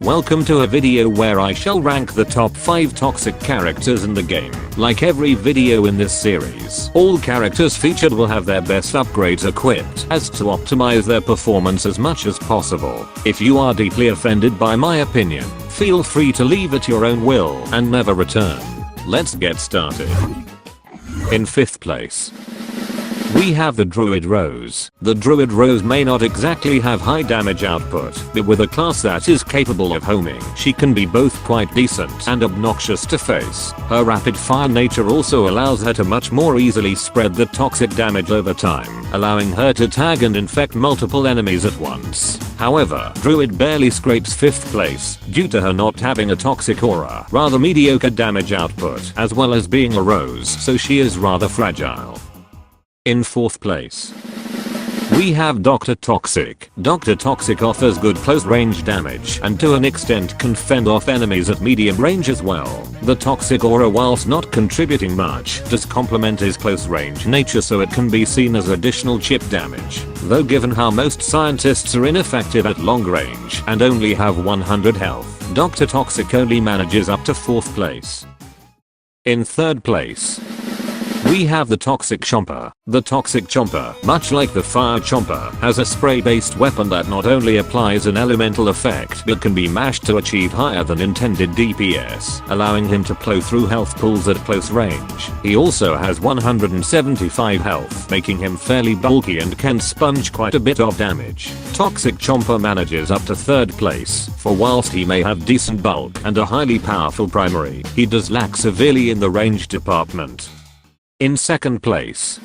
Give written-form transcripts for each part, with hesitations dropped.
Welcome to a video where I shall rank the top 5 toxic characters in the game. Like every video in this series, all characters featured will have their best upgrades equipped as to optimize their performance as much as possible. If you are deeply offended by my opinion, feel free to leave at your own will and never return. Let's get started. In 5th place, we have the Druid Rose. The Druid Rose may not exactly have high damage output, but with a class that is capable of homing, she can be both quite decent and obnoxious to face. Her rapid fire nature also allows her to much more easily spread the toxic damage over time, allowing her to tag and infect multiple enemies at once. However, Druid barely scrapes 5th place due to her not having a toxic aura, rather mediocre damage output, as well as being a rose, so she is rather fragile. In 4th place, we have Dr. Toxic. Dr. Toxic offers good close range damage and to an extent can fend off enemies at medium range as well. The toxic aura, whilst not contributing much, does complement his close range nature, so it can be seen as additional chip damage. Though given how most scientists are ineffective at long range and only have 100 health, Dr. Toxic only manages up to 4th place. In 3rd place, we have the Toxic Chomper. The Toxic Chomper, much like the Fire Chomper, has a spray-based weapon that not only applies an elemental effect but can be mashed to achieve higher than intended DPS, allowing him to plow through health pools at close range. He also has 175 health, making him fairly bulky and can sponge quite a bit of damage. Toxic Chomper manages up to 3rd place, for whilst he may have decent bulk and a highly powerful primary, he does lack severely in the range department. In 2nd place,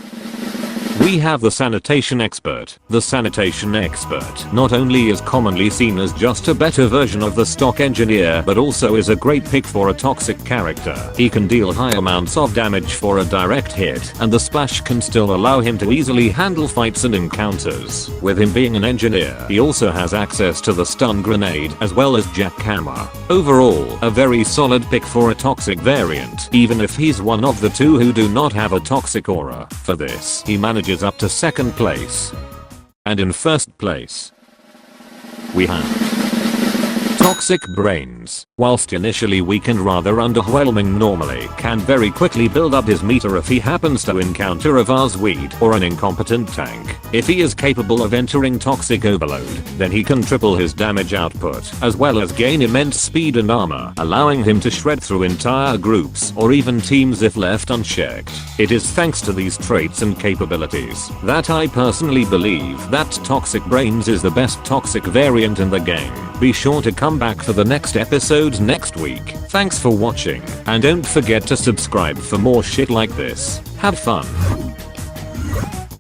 we have the Sanitation Expert. The Sanitation Expert not only is commonly seen as just a better version of the stock engineer, but also is a great pick for a toxic character. He can deal high amounts of damage for a direct hit, and the splash can still allow him to easily handle fights and encounters. With him being an engineer, he also has access to the stun grenade as well as jackhammer. Overall, a very solid pick for a toxic variant, even if he's one of the two who do not have a toxic aura. For this, he manages up to 2nd place. And in 1st place, we have Toxic Brains. Whilst initially weak and rather underwhelming normally, can very quickly build up his meter if he happens to encounter a Varsweed or an incompetent tank. If he is capable of entering Toxic Overload, then he can triple his damage output, as well as gain immense speed and armor, allowing him to shred through entire groups or even teams if left unchecked. It is thanks to these traits and capabilities that I personally believe that Toxic Brains is the best toxic variant in the game. Be sure to come back for the next episode next week. Thanks for watching, and don't forget to subscribe for more shit like this. Have fun.